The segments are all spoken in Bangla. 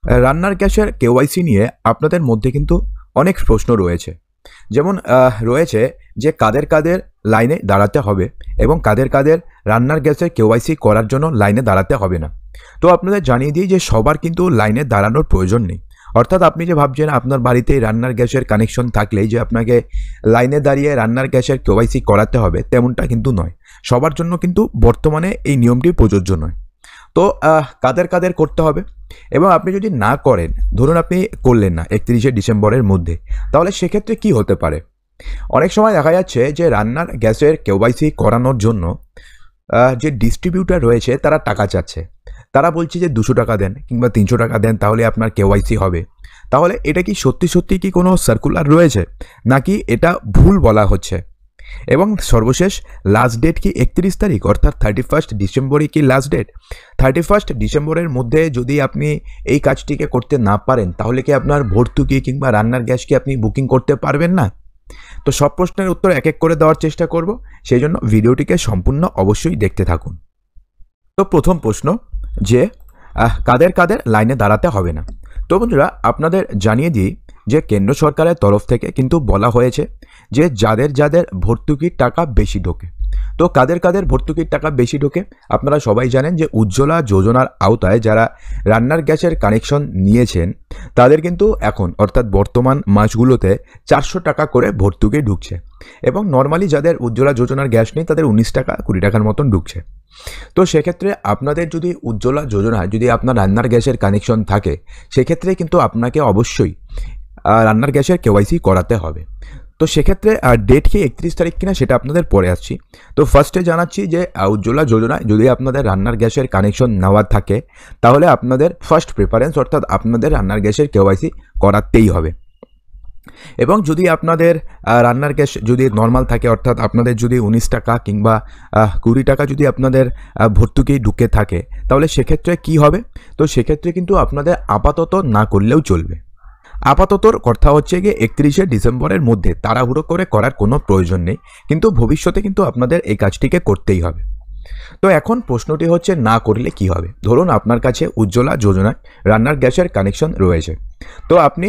রান্নার গ্যাসের কেওয়াইসি নিয়ে আপনাদের মধ্যে কিন্তু অনেক প্রশ্ন রয়েছে। যেমন রয়েছে যে কাদের কাদের লাইনে দাঁড়াতে হবে এবং কাদের কাদের রান্নার গ্যাসের কেওয়াইসি করার জন্য লাইনে দাঁড়াতে হবে না। তো আপনাদের জানিয়ে দিই যে সবার কিন্তু লাইনে দাঁড়ানোর প্রয়োজন নেই। অর্থাৎ আপনি যে ভাবছেন আপনার বাড়িতে রান্নার গ্যাসের কানেকশন থাকলেই যে আপনাকে লাইনে দাঁড়িয়ে রান্নার গ্যাসের কেওয়াইসি করাতে হবে তেমনটা কিন্তু নয়। সবার জন্য কিন্তু বর্তমানে এই নিয়মটি প্রযোজ্য নয়। তো কাদের কাদের করতে হবে এবং আপনি যদি না করেন, ধরুন আপনি করলেন না 31শে ডিসেম্বরের মধ্যে, তাহলে সেক্ষেত্রে কি হতে পারে? অনেক সময় দেখা যাচ্ছে যে রান্নার গ্যাসের কেওয়াইসি করানোর জন্য যে ডিস্ট্রিবিউটার রয়েছে তারা টাকা চাচ্ছে। তারা বলছে যে 200 টাকা দেন কিংবা 300 টাকা দেন তাহলে আপনার কেওয়াইসি হবে। তাহলে এটা কি সত্যি সত্যি কি কোনো সার্কুলার রয়েছে নাকি এটা ভুল বলা হচ্ছে? এবং সর্বশেষ লাস্ট ডেট কি 31 তারিখ অর্থাৎ 31 ডিসেম্বরই কি লাস্ট ডেট? 31 ডিসেম্বরের মধ্যে যদি আপনি এই কাজটিকে করতে না পারেন তাহলে কি আপনার ভর্তুকি কিংবা রান্নার গ্যাস কি আপনি বুকিং করতে পারবেন না? তো সব প্রশ্নের উত্তর এক এক করে দেওয়ার চেষ্টা করব, সেই জন্য ভিডিওটিকে সম্পূর্ণ অবশ্যই দেখতে থাকুন। তো প্রথম প্রশ্ন যে কাদের কাদের লাইনে দাঁড়াতে হবে না। তো বন্ধুরা আপনাদের জানিয়ে দিই যে কেন্দ্র সরকারের তরফ থেকে কিন্তু বলা হয়েছে যে যাদের যাদের ভর্তুকির টাকা বেশি ঢোকে। তো কাদের কাদের ভর্তুকির টাকা বেশি ঢোকে আপনারা সবাই জানেন যে উজ্জ্বলা যোজনার আওতায় যারা রান্নার গ্যাসের কানেকশন নিয়েছেন তাদের কিন্তু এখন অর্থাৎ বর্তমান মাসগুলোতে 400 টাকা করে ভর্তুকি ঢুকছে এবং নর্মালি যাদের উজ্জ্বলা যোজনার গ্যাস নেই তাদের 19 টাকা 20 টাকার মতন ঢুকছে। তো সেক্ষেত্রে আপনাদের যদি উজ্জ্বলা যোজনায় যদি আপনার রান্নার গ্যাসের কানেকশন থাকে সেক্ষেত্রে কিন্তু আপনাকে অবশ্যই রান্নার গ্যাসের কেওয়াইসি করাতে হবে। তো সেক্ষেত্রে ডেট কি 31 তারিখ কিনা সেটা আপনাদের পরে আসছি। তো ফার্স্টে জানাচ্ছি যে উজ্জ্বলা যোজনায় যদি আপনাদের রান্নার গ্যাসের কানেকশন নেওয়া থাকে তাহলে আপনাদের ফার্স্ট প্রেফারেন্স অর্থাৎ আপনাদের রান্নার গ্যাসের কেওয়াইসি করাতেই হবে। এবং যদি আপনাদের রান্নার গ্যাস যদি নর্মাল থাকে অর্থাৎ আপনাদের যদি 19 টাকা কিংবা 20 টাকা যদি আপনাদের ভর্তুকি ঢুকে থাকে তাহলে সেক্ষেত্রে কি হবে? তো সেক্ষেত্রে কিন্তু আপনাদের আপাতত না করলেও চলবে। আপাততর কথা হচ্ছে গিয়ে 31শে ডিসেম্বরের মধ্যে তাড়াহুড়ো করে করার কোনো প্রয়োজন নেই, কিন্তু ভবিষ্যতে কিন্তু আপনাদের এই কাজটিকে করতেই হবে। তো এখন প্রশ্নটি হচ্ছে না করলে কি হবে? ধরুন আপনার কাছে উজ্জ্বলা যোজনায় রান্নার গ্যাসের কানেকশন রয়েছে, তো আপনি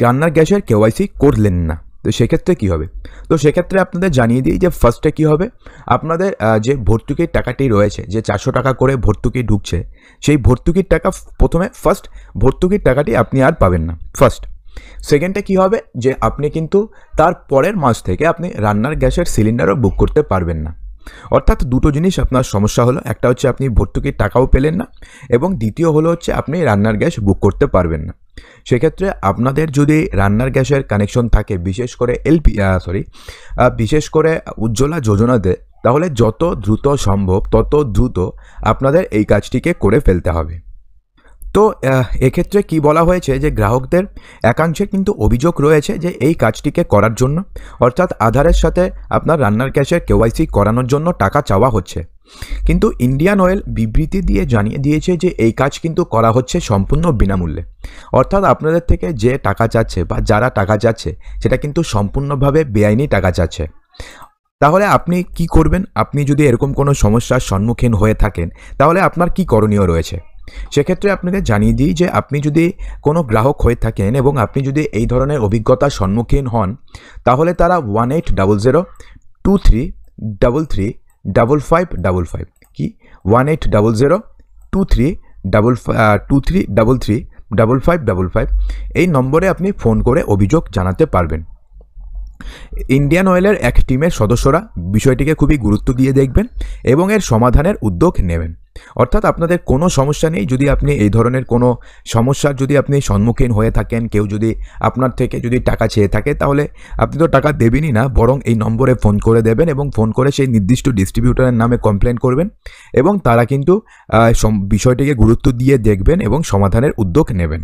রান্নার গ্যাসের কেওয়াইসি করলেন না, তো সেক্ষেত্রে কী হবে? তো সেক্ষেত্রে আপনাদের জানিয়ে দিই যে ফার্স্টে কী হবে, আপনাদের যে ভর্তুকির টাকাটি রয়েছে যে 400 টাকা করে ভর্তুকি ঢুকছে সেই ভর্তুকির টাকা প্রথমে ফার্স্ট ভর্তুকির টাকাটি আপনি আর পাবেন না ফার্স্ট। সেকেন্ডে কী হবে যে আপনি কিন্তু তার পরের মাস থেকে আপনি রান্নার গ্যাসের সিলিন্ডারও বুক করতে পারবেন না। অর্থাৎ দুটো জিনিস আপনার সমস্যা হলো, একটা হচ্ছে আপনি ভর্তুকির টাকাও পেলেন না এবং দ্বিতীয় হলো হচ্ছে আপনি রান্নার গ্যাস বুক করতে পারবেন না। সেক্ষেত্রে আপনাদের যদি রান্নার গ্যাসের কানেকশন থাকে বিশেষ করে উজ্জ্বলা যোজনাতে, তাহলে যত দ্রুত সম্ভব তত দ্রুত আপনাদের এই কাজটিকে করে ফেলতে হবে। তো এক্ষেত্রে কি বলা হয়েছে যে গ্রাহকদের একাংশের কিন্তু অভিযোগ রয়েছে যে এই কাজটিকে করার জন্য অর্থাৎ আধারের সাথে আপনার রান্নার গ্যাসের কেওয়াইসি করানোর জন্য টাকা চাওয়া হচ্ছে, কিন্তু ইন্ডিয়ান অয়েল বিবৃতি দিয়ে জানিয়ে দিয়েছে যে এই কাজ কিন্তু করা হচ্ছে সম্পূর্ণ বিনামূল্যে। অর্থাৎ আপনাদের থেকে যে টাকা চাচ্ছে বা যারা টাকা চাচ্ছে সেটা কিন্তু সম্পূর্ণভাবে বেআইনি টাকা চাচ্ছে। তাহলে আপনি কি করবেন? আপনি যদি এরকম কোনো সমস্যার সম্মুখীন হয়ে থাকেন তাহলে আপনার কি করণীয় রয়েছে? সেক্ষেত্রে আপনাদের জানিয়ে দিই যে আপনি যদি কোনো গ্রাহক হয়ে থাকেন এবং আপনি যদি এই ধরনের অভিজ্ঞতার সম্মুখীন হন তাহলে তারা 180023335555 কি 180023335555 এই নম্বরে আপনি ফোন করে অভিযোগ জানাতে পারবেন। ইন্ডিয়ান অয়েলের এক টিমের সদস্যরা বিষয়টিকে খুবই গুরুত্ব দিয়ে দেখবেন এবং এর সমাধানের উদ্যোগ নেবেন। অর্থাৎ আপনাদের কোনো সমস্যা নেই, যদি আপনি এই ধরনের কোনো সমস্যার যদি আপনি সম্মুখীন হয়ে থাকেন, কেউ যদি আপনার থেকে যদি টাকা চেয়ে থাকে তাহলে আপনি তো টাকা দেবেনই না, বরং এই নম্বরে ফোন করে দেবেন এবং ফোন করে সেই নির্দিষ্ট ডিস্ট্রিবিউটরের নামে কমপ্লেন করবেন এবং তারা কিন্তু বিষয়টিকে গুরুত্ব দিয়ে দেখবেন এবং সমাধানের উদ্যোগ নেবেন।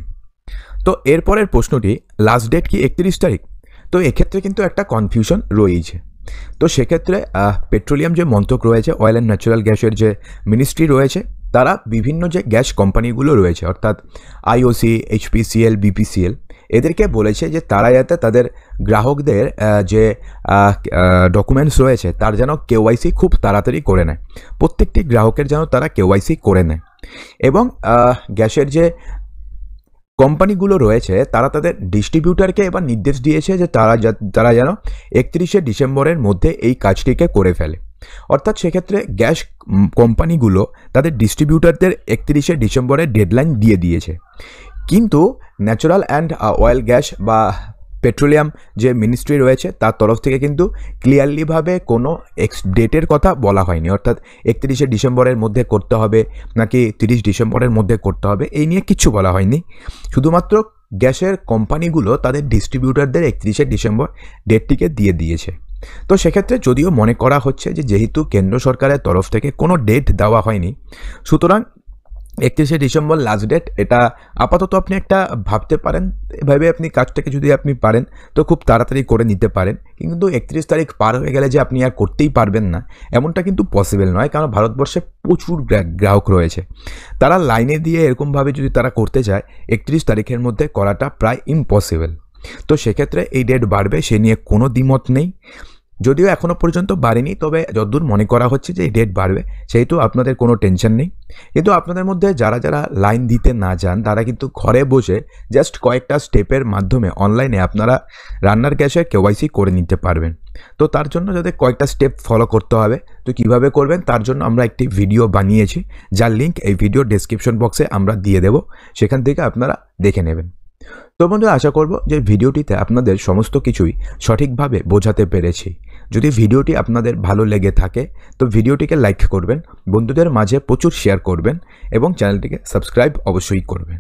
তো এরপরের প্রশ্নটি লাস্ট ডেট কি 31 তারিখ? তো এক্ষেত্রে কিন্তু একটা কনফিউশন রয়েছে। তো সেক্ষেত্রে পেট্রোলিয়াম যে মন্ত্রক রয়েছে, অয়েল অ্যান্ড ন্যাচারাল গ্যাসের যে মিনিস্ট্রি রয়েছে, তারা বিভিন্ন যে গ্যাস কোম্পানিগুলো রয়েছে অর্থাৎ আইওসি, এইচপিসিএল, বিপিসিএল, এদেরকে বলেছে যে তারা যাতে তাদের গ্রাহকদের যে ডকুমেন্টস রয়েছে তার যেন কেওয়াইসি খুব তাড়াতাড়ি করে নেয়, প্রত্যেকটি গ্রাহকের যেন তারা কেওয়াইসি করে নেয়। এবং গ্যাসের যে কোম্পানিগুলো রয়েছে তারা তাদের ডিস্ট্রিবিউটারকে এবার নির্দেশ দিয়েছে যে তারা যেন 31শে ডিসেম্বরের মধ্যে এই কাজটিকে করে ফেলে। অর্থাৎ সেক্ষেত্রে গ্যাস কোম্পানিগুলো তাদের ডিস্ট্রিবিউটারদের 31শে ডিসেম্বরের ডেডলাইন দিয়ে দিয়েছে, কিন্তু ন্যাচারাল অ্যান্ড অয়েল গ্যাস বা পেট্রোলিয়াম যে মিনিস্ট্রি রয়েছে তার তরফ থেকে কিন্তু ক্লিয়ারলিভাবে কোনো ডেটের কথা বলা হয়নি। অর্থাৎ 31শে ডিসেম্বরের মধ্যে করতে হবে নাকি 30 ডিসেম্বরের মধ্যে করতে হবে এই নিয়ে কিচ্ছু বলা হয়নি। শুধুমাত্র গ্যাসের কোম্পানিগুলো তাদের ডিস্ট্রিবিউটারদের 31শে ডিসেম্বর ডেটটিকে দিয়ে দিয়েছে। তো সেক্ষেত্রে যদিও মনে করা হচ্ছে যে যেহেতু কেন্দ্র সরকারের তরফ থেকে কোনো ডেট দেওয়া হয়নি, সুতরাং 31শে ডিসেম্বর লাস্ট ডেট, এটা আপাতত আপনি একটা ভাবতে পারেন। এভাবে আপনি কাজটাকে যদি আপনি পারেন তো খুব তাড়াতাড়ি করে নিতে পারেন, কিন্তু 31 তারিখ পার হয়ে গেলে যে আপনি আর করতেই পারবেন না এমনটা কিন্তু পসিবল নয়, কারণ ভারতবর্ষে প্রচুর গ্রাহক রয়েছে। তারা লাইনে দিয়ে এরকমভাবে যদি তারা করতে চায় 31 তারিখের মধ্যে করাটা প্রায় ইম্পসিবল। তো সেক্ষেত্রে এই ডেট বাড়বে সে নিয়ে কোনো দ্বিমত নেই, যদিও এখনও পর্যন্ত বাড়েনি, তবে যতদূর মনে করা হচ্ছে যে এই ডেট বাড়বে, সেহেতু আপনাদের কোনো টেনশন নেই। কিন্তু আপনাদের মধ্যে যারা যারা লাইন দিতে না চান তারা কিন্তু ঘরে বসে জাস্ট কয়েকটা স্টেপের মাধ্যমে অনলাইনে আপনারা রান্নার গ্যাসের কেওয়াইসি করে নিতে পারবেন। তো তার জন্য যাদের কয়েকটা স্টেপ ফলো করতে হবে, তো কীভাবে করবেন তার জন্য আমরা একটি ভিডিও বানিয়েছি, যার লিঙ্ক এই ভিডিও ডেসক্রিপশন বক্সে আমরা দিয়ে দেব, সেখান থেকে আপনারা দেখে নেবেন। তো বন্ধুরা, আশা করব যে ভিডিওটিতে আপনাদের সমস্ত কিছুই সঠিকভাবে বোঝাতে পেরেছি। যদি ভিডিওটি আপনাদের ভালো লেগে থাকে তো ভিডিওটিকে লাইক করবেন, বন্ধুদের মাঝে প্রচুর শেয়ার করবেন এবং চ্যানেলটিকে সাবস্ক্রাইব অবশ্যই করবেন।